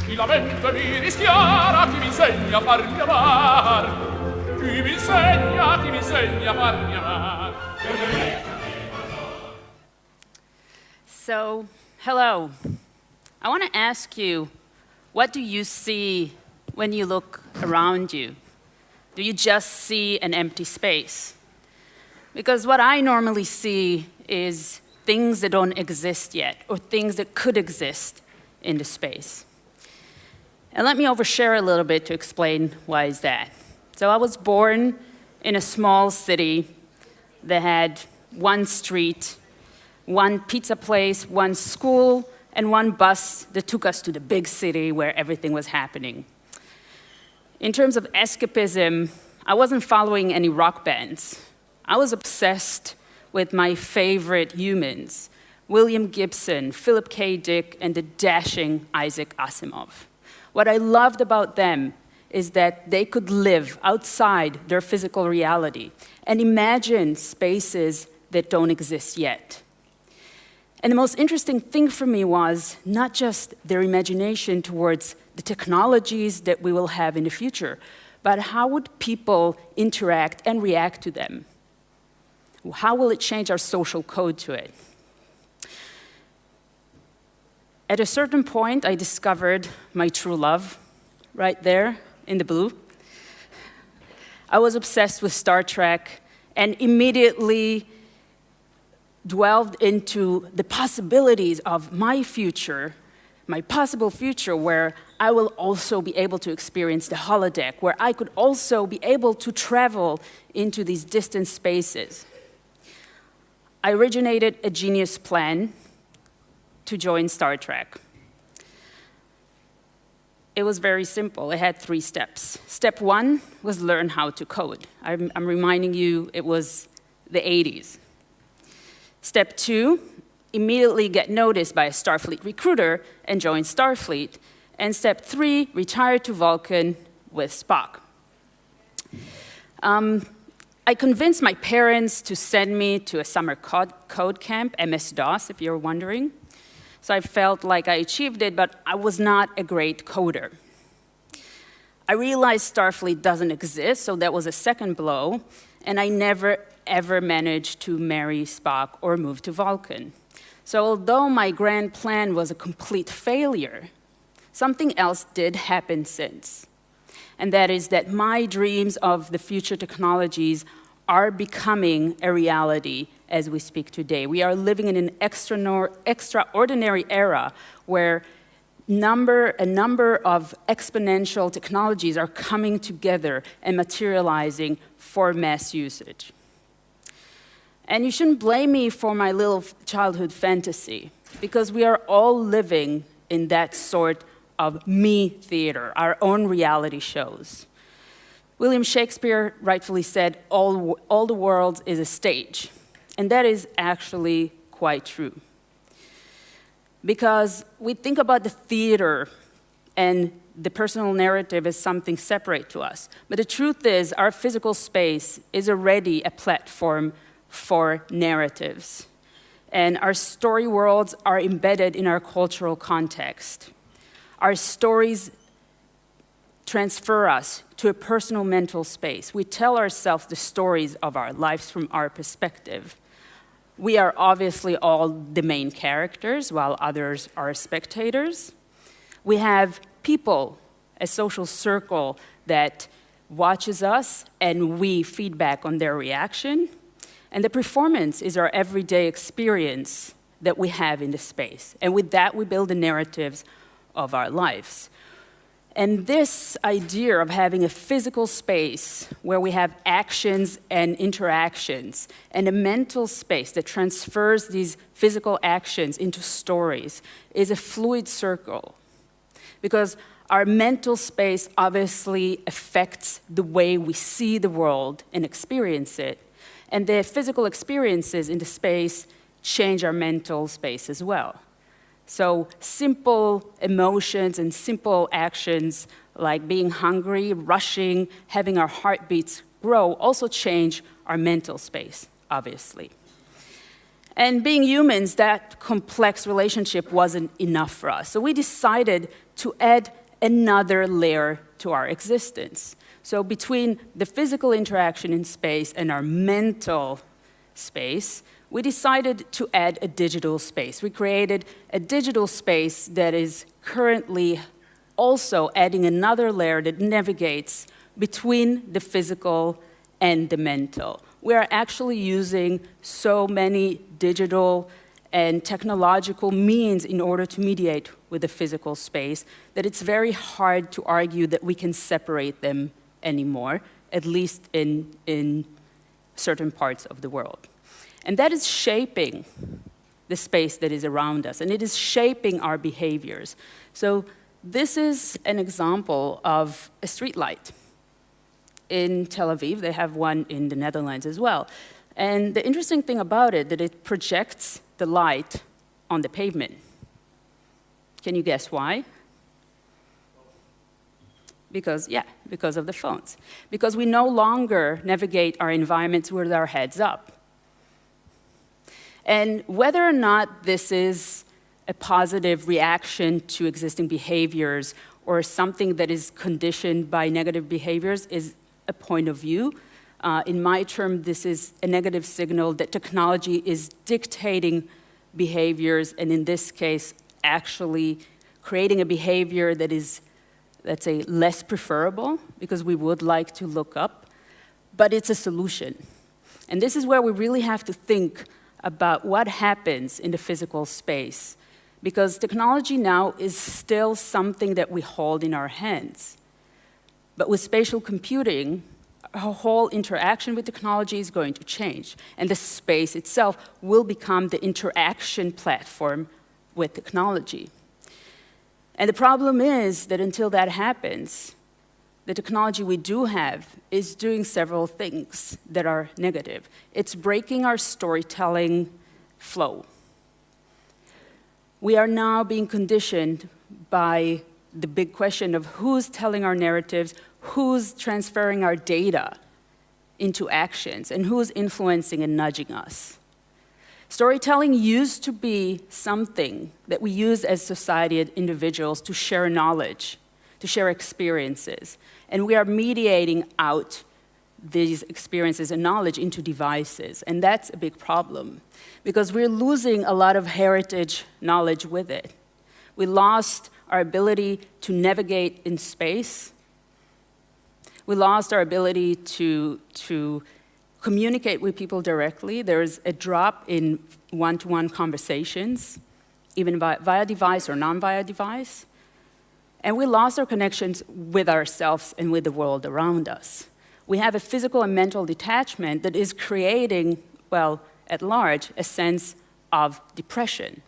Mi lamento e mi rischiara chi mi insegna a farmi amar. Chi mi insegna a farmi amar. So, hello. I want to ask you, what do you see when you look around you? Do you just see an empty space? Because what I normally see is things that don't exist yet, or things that could exist in the space. And let me overshare a little bit to explain why is that. So I was born in a small city that had one street, one pizza place, one school, and one bus that took us to the big city where everything was happening. In terms of escapism, I wasn't following any rock bands. I was obsessed with my favorite humans, William Gibson, Philip K. Dick, and the dashing Isaac Asimov. What I loved about them is that they could live outside their physical reality and imagine spaces that don't exist yet. And the most interesting thing for me was not just their imagination towards the technologies that we will have in the future, but how would people interact and react to them? How will it change our social code to it? At a certain point, I discovered my true love, right there in the blue. I was obsessed with Star Trek and immediately dwelled into the possibilities of my future, my possible future, where I will also be able to experience the holodeck, where I could also be able to travel into these distant spaces. I originated a genius plan to join Star Trek. It was very simple. It had 3 steps. Step 1 was learn how to code. I'm reminding you, it was the 80s. Step 2, immediately get noticed by a Starfleet recruiter and join Starfleet. And step 3, retire to Vulcan with Spock. I convinced my parents to send me to a summer code camp, MS-DOS, if you're wondering. So I felt like I achieved it, but I was not a great coder. I realized Starfleet doesn't exist, so that was a second blow, and I never, ever managed to marry Spock or move to Vulcan. So although my grand plan was a complete failure, something else did happen since. And that is that my dreams of the future technologies are becoming a reality as we speak today. We are living in an extraordinary era where a number of exponential technologies are coming together and materializing for mass usage. And you shouldn't blame me for my little childhood fantasy, because we are all living in that sort of me theater, our own reality shows. William Shakespeare rightfully said, all the world is a stage. And that is actually quite true. Because we think about the theater and the personal narrative as something separate to us. But the truth is, our physical space is already a platform for narratives. And our story worlds are embedded in our cultural context. Our stories transfer us to a personal mental space. We tell ourselves the stories of our lives from our perspective. We are obviously all the main characters, while others are spectators. We have people, a social circle that watches us, and we feedback on their reaction. And the performance is our everyday experience that we have in the space. And with that, we build the narratives of our lives. And this idea of having a physical space where we have actions and interactions, and a mental space that transfers these physical actions into stories, is a fluid circle. Because our mental space obviously affects the way we see the world and experience it. And the physical experiences in the space change our mental space as well. So simple emotions and simple actions like being hungry, rushing, having our heartbeats grow also change our mental space, obviously. And being humans, that complex relationship wasn't enough for us. So we decided to add another layer to our existence. So between the physical interaction in space and our mental space, we decided to add a digital space. We created a digital space that is currently also adding another layer that navigates between the physical and the mental. We are actually using so many digital and technological means in order to mediate with the physical space that it's very hard to argue that we can separate them anymore, at least in certain parts of the world. And that is shaping the space that is around us, and it is shaping our behaviors. So this is an example of a street light. In Tel Aviv, they have one in the Netherlands as well. And the interesting thing about it, that it projects the light on the pavement. Can you guess why? Because of the phones. Because we no longer navigate our environments with our heads up. And whether or not this is a positive reaction to existing behaviors or something that is conditioned by negative behaviors is a point of view. In my term, this is a negative signal that technology is dictating behaviors, and in this case, actually creating a behavior that is, let's say, less preferable, because we would like to look up, but it's a solution. And this is where we really have to think about what happens in the physical space, because technology now is still something that we hold in our hands. But with spatial computing, our whole interaction with technology is going to change, and the space itself will become the interaction platform with technology. And the problem is that until that happens, the technology we do have is doing several things that are negative. It's breaking our storytelling flow. We are now being conditioned by the big question of who's telling our narratives, who's transferring our data into actions, and who's influencing and nudging us. Storytelling used to be something that we use as society, as individuals, to share knowledge, to share experiences. And we are mediating out these experiences and knowledge into devices. And that's a big problem, because we're losing a lot of heritage knowledge with it. We lost our ability to navigate in space. We lost our ability to communicate with people directly. There's a drop in one-to-one conversations, even via device or non-via device. And we lost our connections with ourselves and with the world around us. We have a physical and mental detachment that is creating, well, at large, a sense of depression.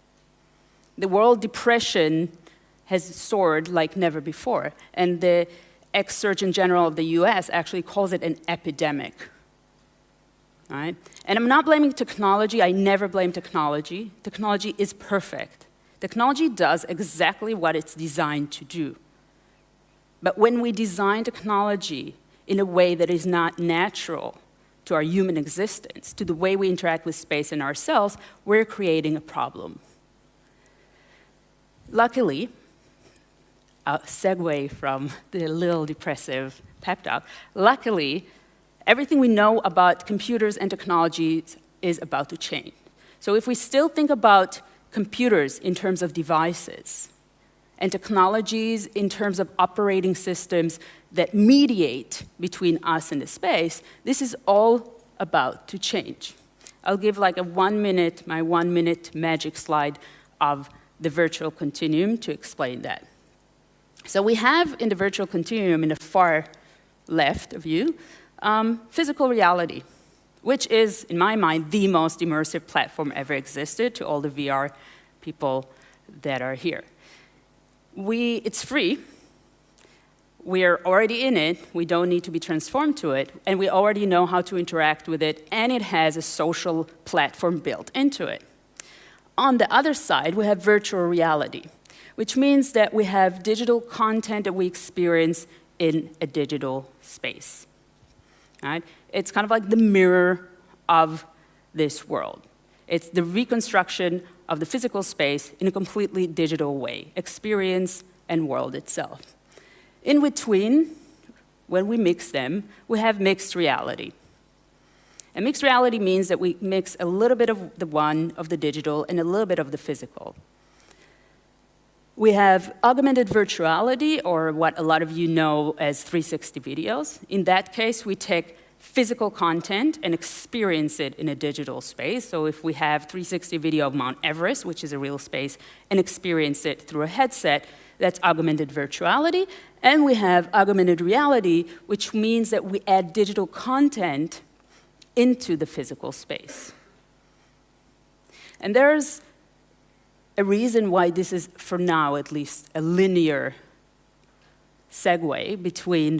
The world depression has soared like never before, and the ex-Surgeon General of the US actually calls it an epidemic. All right? And I'm not blaming technology. I never blame technology. Technology is perfect. Technology does exactly what it's designed to do. But when we design technology in a way that is not natural to our human existence, to the way we interact with space and ourselves, we're creating a problem. Luckily, a segue from the little depressive pep talk, luckily, everything we know about computers and technologies is about to change. So if we still think about computers in terms of devices and technologies in terms of operating systems that mediate between us and the space, this is all about to change. I'll give like my 1 minute magic slide of the virtual continuum to explain that. So we have in the virtual continuum in the far left of you, physical reality, which is, in my mind, the most immersive platform ever existed to all the VR people that are here. It's free. We're already in it. We don't need to be transformed to it. And we already know how to interact with it. And it has a social platform built into it. On the other side, we have virtual reality, which means that we have digital content that we experience in a digital space. Right? It's kind of like the mirror of this world. It's the reconstruction of the physical space in a completely digital way, experience and world itself. In between, when we mix them, we have mixed reality. And mixed reality means that we mix a little bit of the one, of the digital, and a little bit of the physical. We have augmented virtuality, or what a lot of you know as 360 videos. In that case, we take physical content and experience it in a digital space. So if we have 360 video of Mount Everest, which is a real space, and experience it through a headset, that's augmented virtuality. And we have augmented reality, which means that we add digital content into the physical space. And there's a reason why this is, for now at least, a linear segue between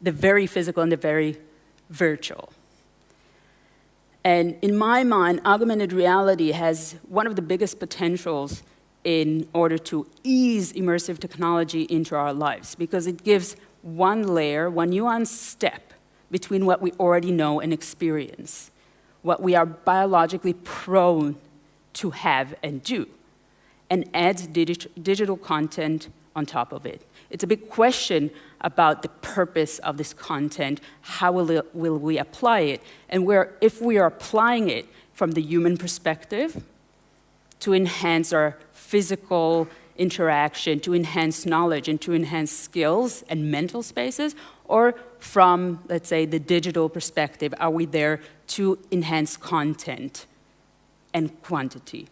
the very physical and the very virtual. And in my mind, augmented reality has one of the biggest potentials in order to ease immersive technology into our lives, because it gives one layer, one nuanced step between what we already know and experience, what we are biologically prone to have and do, and adds digital content on top of it. It's a big question about the purpose of this content, how will we apply it, and if we are applying it from the human perspective to enhance our physical interaction, to enhance knowledge, and to enhance skills and mental spaces, or from, let's say, the digital perspective, are we there to enhance content and quantity?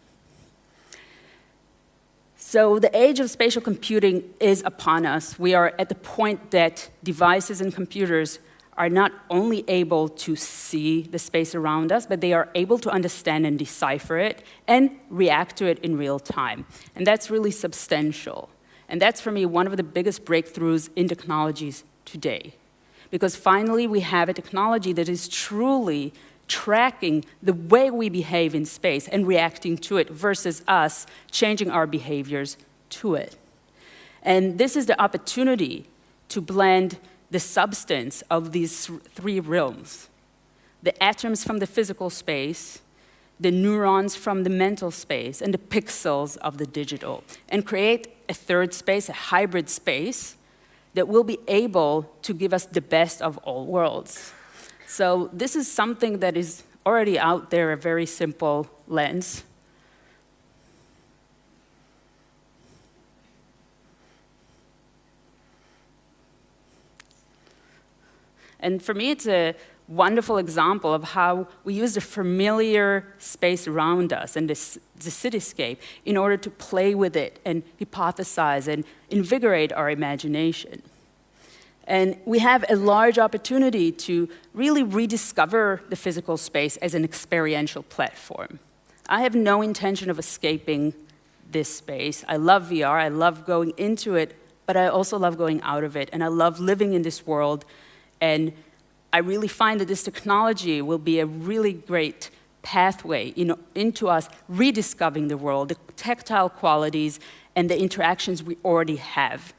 So the age of spatial computing is upon us. We are at the point that devices and computers are not only able to see the space around us, but they are able to understand and decipher it and react to it in real time. And that's really substantial. And that's, for me, one of the biggest breakthroughs in technologies today. Because finally, we have a technology that is truly tracking the way we behave in space and reacting to it versus us changing our behaviors to it. And this is the opportunity to blend the substance of these three realms: the atoms from the physical space, the neurons from the mental space, and the pixels of the digital, and create a third space, a hybrid space, that will be able to give us the best of all worlds. So this is something that is already out there, a very simple lens. And for me, it's a wonderful example of how we use the familiar space around us and the cityscape in order to play with it and hypothesize and invigorate our imagination. And we have a large opportunity to really rediscover the physical space as an experiential platform. I have no intention of escaping this space. I love VR, I love going into it, but I also love going out of it, and I love living in this world. And I really find that this technology will be a really great pathway into us rediscovering the world, the tactile qualities, and the interactions we already have.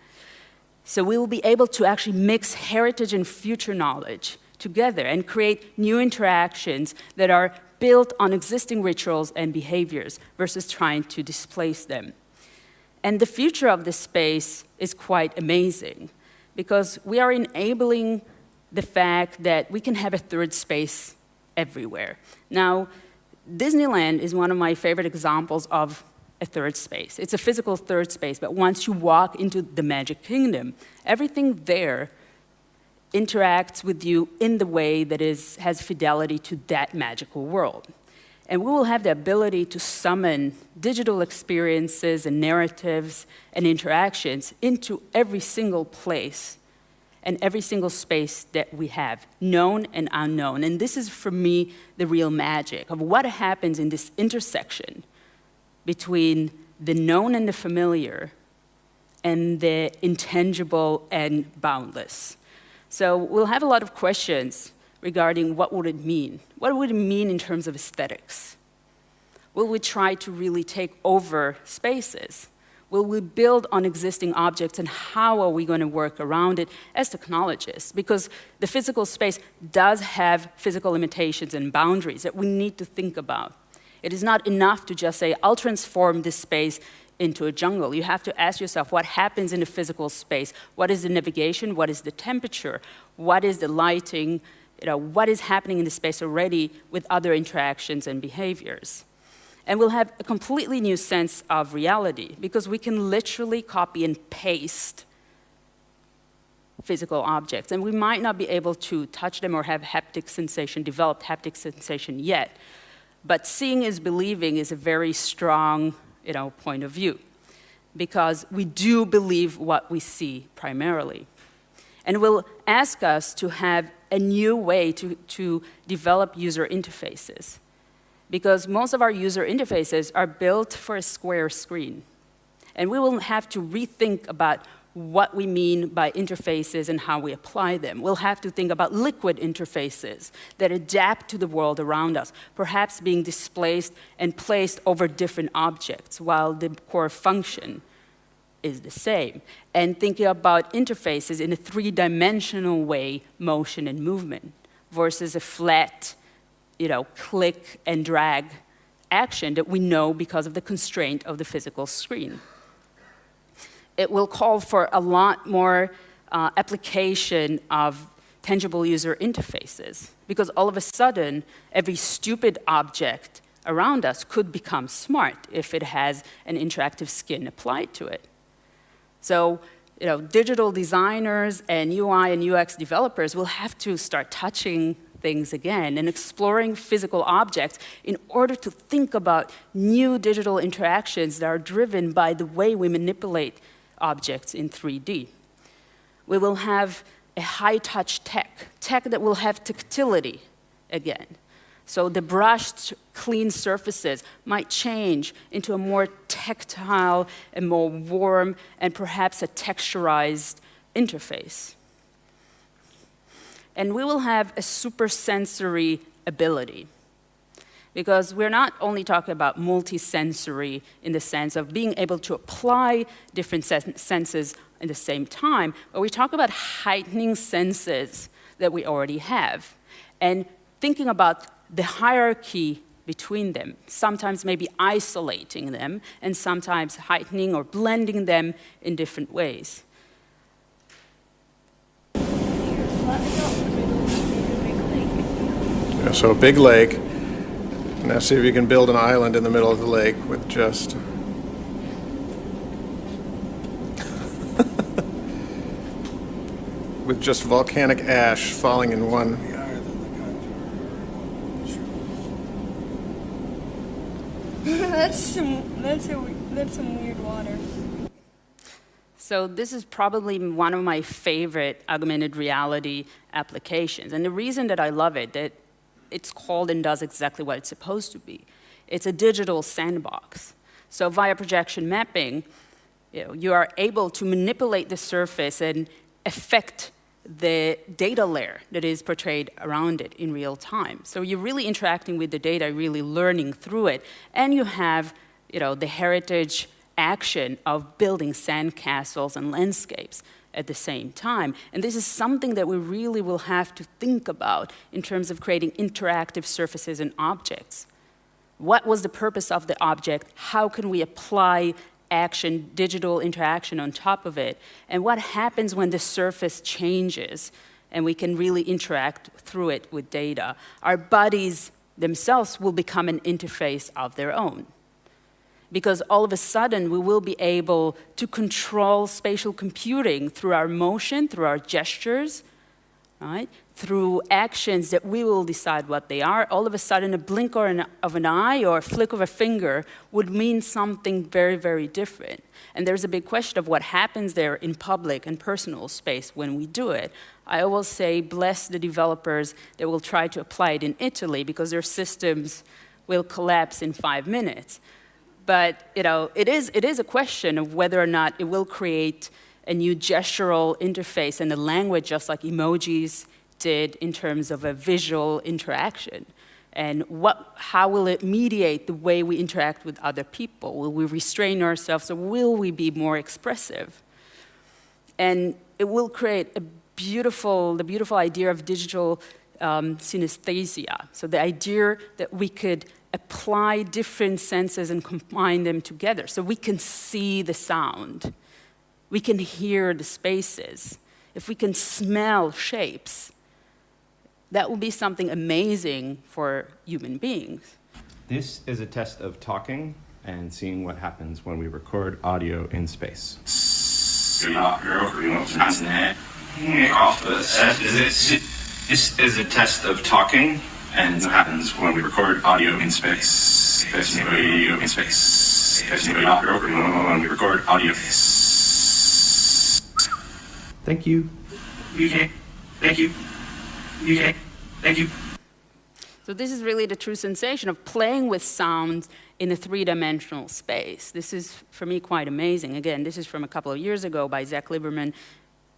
So we will be able to actually mix heritage and future knowledge together and create new interactions that are built on existing rituals and behaviors versus trying to displace them. And the future of this space is quite amazing, because we are enabling the fact that we can have a third space everywhere. Now, Disneyland is one of my favorite examples of a third space. It's a physical third space, but once you walk into the Magic Kingdom, everything there interacts with you in the way that has fidelity to that magical world. And we will have the ability to summon digital experiences and narratives and interactions into every single place and every single space that we have, known and unknown. And this is, for me, the real magic of what happens in this intersection between the known and the familiar and the intangible and boundless. So we'll have a lot of questions regarding what would it mean? What would it mean in terms of aesthetics? Will we try to really take over spaces? Will we build on existing objects, and how are we going to work around it as technologists? Because the physical space does have physical limitations and boundaries that we need to think about. It is not enough to just say, I'll transform this space into a jungle. You have to ask yourself what happens in the physical space. What is the navigation? What is the temperature? What is the lighting? What is happening in the space already with other interactions and behaviors? And we'll have a completely new sense of reality because we can literally copy and paste physical objects. And we might not be able to touch them or have haptic sensation, developed haptic sensation yet. But seeing is believing is a very strong point of view because we do believe what we see primarily. And will ask us to have a new way to develop user interfaces because most of our user interfaces are built for a square screen. And we will have to rethink about what we mean by interfaces and how we apply them. We'll have to think about liquid interfaces that adapt to the world around us, perhaps being displaced and placed over different objects while the core function is the same. And thinking about interfaces in a three-dimensional way, motion and movement, versus a flat, click and drag action that we know because of the constraint of the physical screen. It will call for a lot more application of tangible user interfaces because all of a sudden, every stupid object around us could become smart if it has an interactive skin applied to it. So, digital designers and UI and UX developers will have to start touching things again and exploring physical objects in order to think about new digital interactions that are driven by the way we manipulate objects in 3D. We will have a high-touch tech that will have tactility again. So the brushed, clean surfaces might change into a more tactile, a more warm, and perhaps a texturized interface. And we will have a supersensory ability. Because we're not only talking about multisensory in the sense of being able to apply different senses at the same time, but we talk about heightening senses that we already have and thinking about the hierarchy between them, sometimes maybe isolating them and sometimes heightening or blending them in different ways. Yeah, so a big lake. Now see if you can build an island in the middle of the lake with just with just volcanic ash falling in one. That's some weird water. So this is probably one of my favorite augmented reality applications. And the reason that I love it, that it's called and does exactly what it's supposed to be. It's a digital sandbox. So via projection mapping, you are able to manipulate the surface and affect the data layer that is portrayed around it in real time. So you're really interacting with the data, really learning through it, and you have the heritage action of building sandcastles and landscapes at the same time. And this is something that we really will have to think about in terms of creating interactive surfaces and objects. What was the purpose of the object? How can we apply action, digital interaction on top of it? And what happens when the surface changes and we can really interact through it with data? Our bodies themselves will become an interface of their own. Because all of a sudden, we will be able to control spatial computing through our motion, through our gestures, right? Through actions that we will decide what they are. All of a sudden, a blink of an eye or a flick of a finger would mean something very, very different. And there's a big question of what happens there in public and personal space when we do it. I always say, bless the developers that will try to apply it in Italy because their systems will collapse in 5 minutes. But it is a question of whether or not it will create a new gestural interface and a language just like emojis did in terms of a visual interaction. And how will it mediate the way we interact with other people? Will we restrain ourselves or will we be more expressive? And it will create the beautiful idea of digital synesthesia. So the idea that we could apply different senses and combine them together. So we can see the sound. We can hear the spaces. If we can smell shapes, that will be something amazing for human beings. This is a test of talking and seeing what happens when we record audio in space. This is a test of talking and what happens when we record audio in space. Audio in space. When we record audio. Thank you. UK. Thank you. UK. Thank you. So this is really the true sensation of playing with sound in a three-dimensional space. This is, for me, quite amazing. Again, this is from a couple of years ago by Zach Lieberman,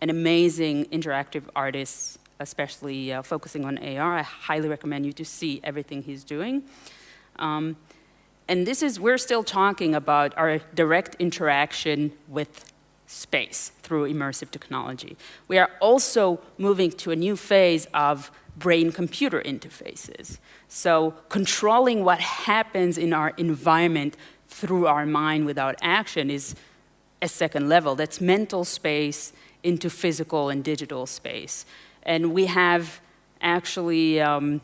an amazing interactive artist, especially focusing on AR. I highly recommend you to see everything he's doing. And this is, we're still talking about our direct interaction with space through immersive technology. We are also moving to a new phase of brain-computer interfaces. So controlling what happens in our environment through our mind without action is a second level. That's mental space into physical and digital space. And we have actually the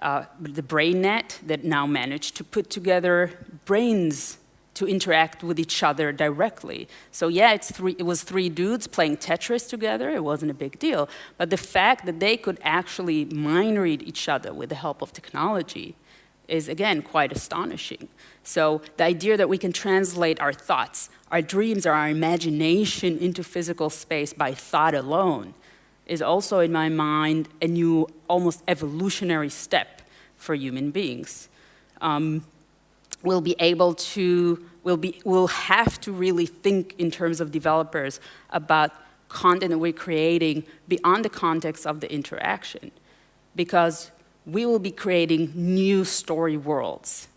BrainNet that now managed to put together brains to interact with each other directly. So yeah, it was three dudes playing Tetris together. It wasn't a big deal. But the fact that they could actually mind read each other with the help of technology is, again, quite astonishing. So the idea that we can translate our thoughts, our dreams, or our imagination into physical space by thought alone is also, in my mind, a new, almost evolutionary step for human beings. We'll have to really think in terms of developers about content that we're creating beyond the context of the interaction, because we will be creating new story worlds.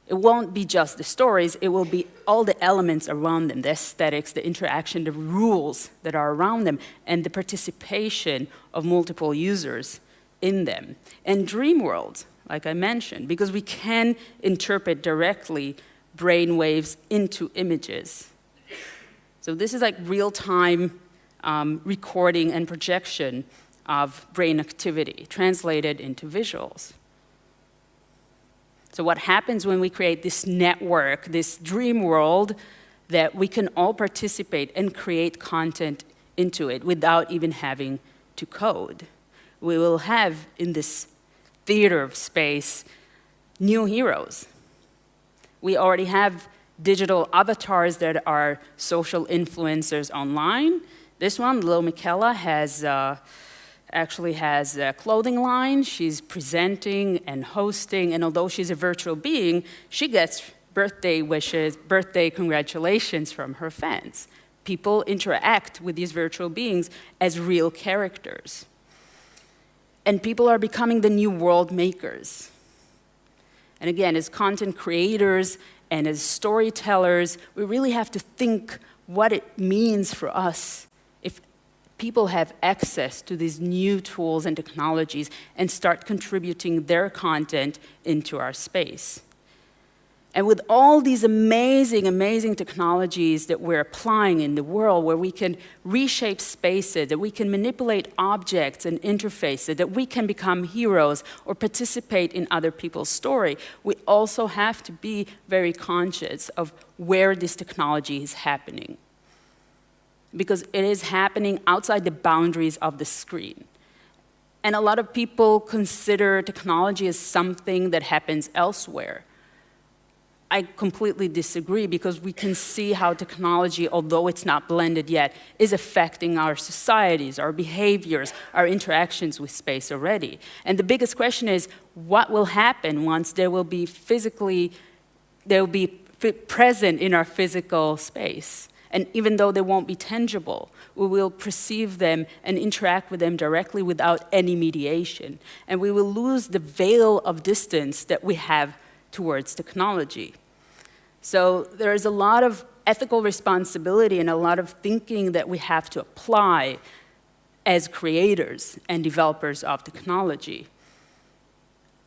It won't be just the stories, it will be all the elements around them, the aesthetics, the interaction, the rules that are around them, and the participation of multiple users in them. And dream worlds, like I mentioned, because we can interpret directly brain waves into images. So this is like real-time recording and projection of brain activity translated into visuals. So what happens when we create this network, this dream world, that we can all participate and create content into it without even having to code? We will have, in this theater of space, new heroes. We already have digital avatars that are social influencers online. This one, Lil Michaela, actually has a clothing line. She's presenting and hosting, and although she's a virtual being, she gets birthday wishes, birthday congratulations from her fans. People interact with these virtual beings as real characters. And people are becoming the new world makers. And again, as content creators and as storytellers, we really have to think what it means for us if people have access to these new tools and technologies and start contributing their content into our space. And with all these amazing, amazing technologies that we're applying in the world, where we can reshape spaces, that we can manipulate objects and interfaces, that we can become heroes or participate in other people's story, we also have to be very conscious of where this technology is happening. Because it is happening outside the boundaries of the screen. And a lot of people consider technology as something that happens elsewhere. I completely disagree, because we can see how technology, although it's not blended yet, is affecting our societies, our behaviors, our interactions with space already. And the biggest question is, what will happen once they will be present in our physical space? And even though they won't be tangible, we will perceive them and interact with them directly without any mediation. And we will lose the veil of distance that we have towards technology. So there is a lot of ethical responsibility and a lot of thinking that we have to apply as creators and developers of technology.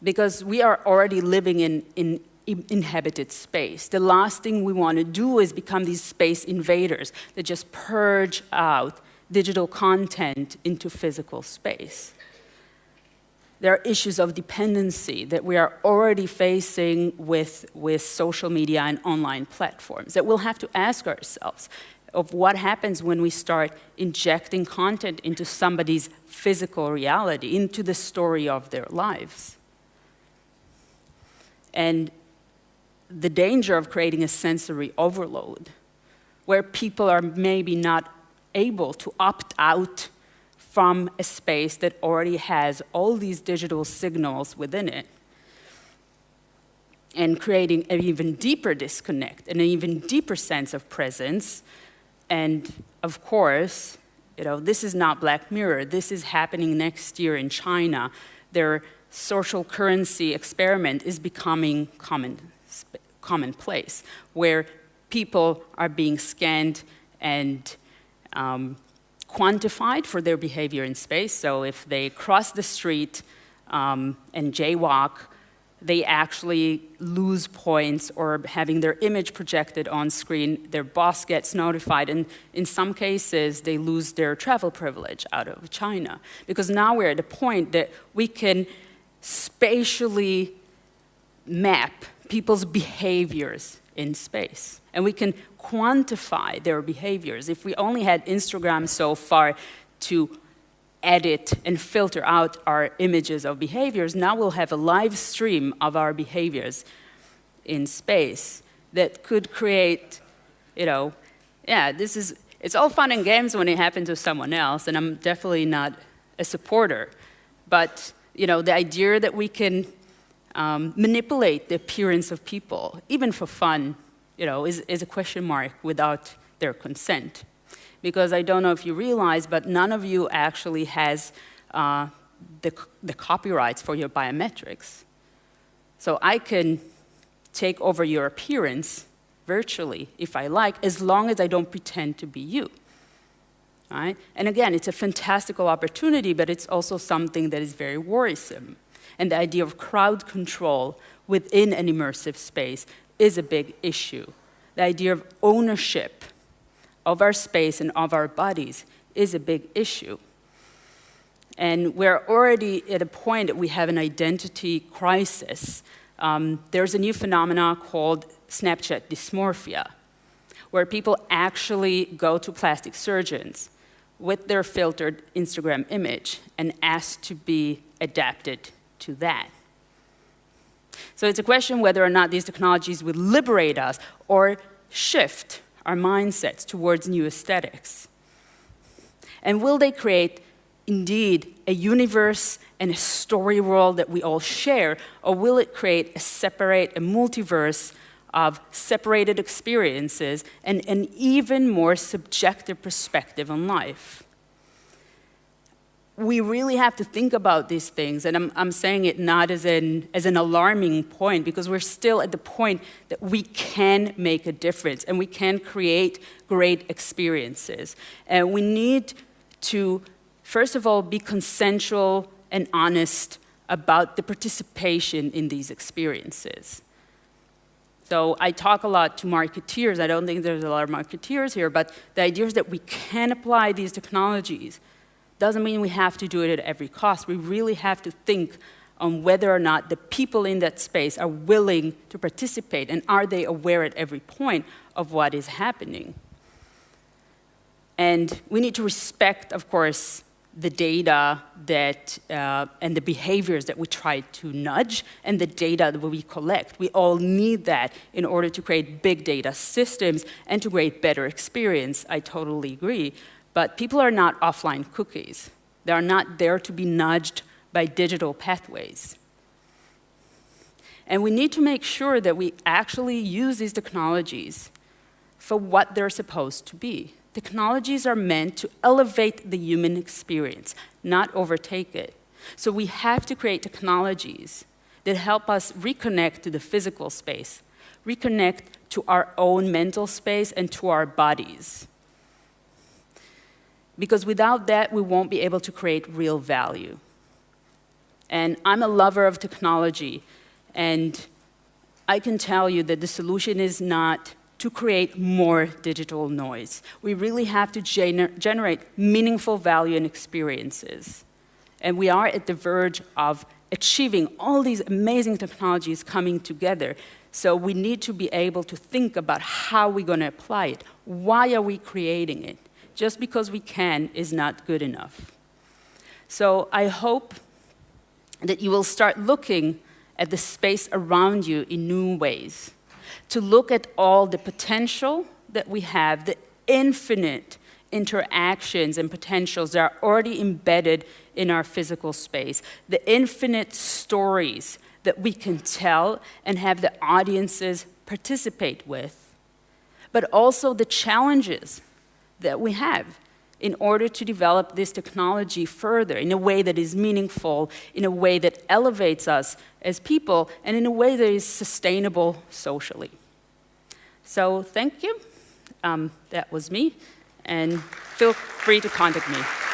because we are already living in inhabited space. The last thing we want to do is become these space invaders that just purge out digital content into physical space. There are issues of dependency that we are already facing with social media and online platforms that we'll have to ask ourselves of what happens when we start injecting content into somebody's physical reality, into the story of their lives. And the danger of creating a sensory overload, where people are maybe not able to opt out from a space that already has all these digital signals within it, and creating an even deeper disconnect and an even deeper sense of presence. And of course, this is not Black Mirror. This is happening next year in China. Their social currency experiment is becoming commonplace, where people are being scanned and quantified for their behavior in space. So if they cross the street and jaywalk, they actually lose points or having their image projected on screen. Their boss gets notified, and in some cases, they lose their travel privilege out of China. Because now we're at a point that we can spatially map people's behaviors in space, and we can quantify their behaviors. If we only had Instagram so far to edit and filter out our images of behaviors, now we'll have a live stream of our behaviors in space that could create, it's all fun and games when it happens to someone else, and I'm definitely not a supporter. But, the idea that we can manipulate the appearance of people, even for fun, is a question mark without their consent. Because I don't know if you realize, but none of you actually has the copyrights for your biometrics. So I can take over your appearance virtually if I like, as long as I don't pretend to be you. Right? And again, it's a fantastical opportunity, but it's also something that is very worrisome. And the idea of crowd control within an immersive space is a big issue. The idea of ownership of our space and of our bodies is a big issue. And we're already at a point that we have an identity crisis. There's a new phenomenon called Snapchat dysmorphia, where people actually go to plastic surgeons with their filtered Instagram image and ask to be adapted to that. So it's a question whether or not these technologies would liberate us or shift our mindsets towards new aesthetics. And will they create, indeed, a universe and a story world that we all share, or will it create a multiverse of separated experiences and an even more subjective perspective on life? We really have to think about these things, and I'm saying it not as an alarming point, because we're still at the point that we can make a difference and we can create great experiences. And we need to, first of all, be consensual and honest about the participation in these experiences. So I talk a lot to marketeers. I don't think there's a lot of marketeers here, but the idea is that we can apply these technologies. Doesn't mean we have to do it at every cost. We really have to think on whether or not the people in that space are willing to participate, and are they aware at every point of what is happening. And we need to respect, of course, the data that, and the behaviors that we try to nudge, and the data that we collect. We all need that in order to create big data systems and to create better experience. I totally agree. But people are not offline cookies. They are not there to be nudged by digital pathways. And we need to make sure that we actually use these technologies for what they're supposed to be. Technologies are meant to elevate the human experience, not overtake it. So we have to create technologies that help us reconnect to the physical space, reconnect to our own mental space and to our bodies. Because without that, we won't be able to create real value. And I'm a lover of technology, and I can tell you that the solution is not to create more digital noise. We really have to generate meaningful value and experiences. And we are at the verge of achieving all these amazing technologies coming together. So we need to be able to think about how we're going to apply it. Why are we creating it? Just because we can is not good enough. So I hope that you will start looking at the space around you in new ways, to look at all the potential that we have, the infinite interactions and potentials that are already embedded in our physical space, the infinite stories that we can tell and have the audiences participate with, but also the challenges that we have in order to develop this technology further in a way that is meaningful, in a way that elevates us as people, and in a way that is sustainable socially. So thank you. That was me, and feel free to contact me.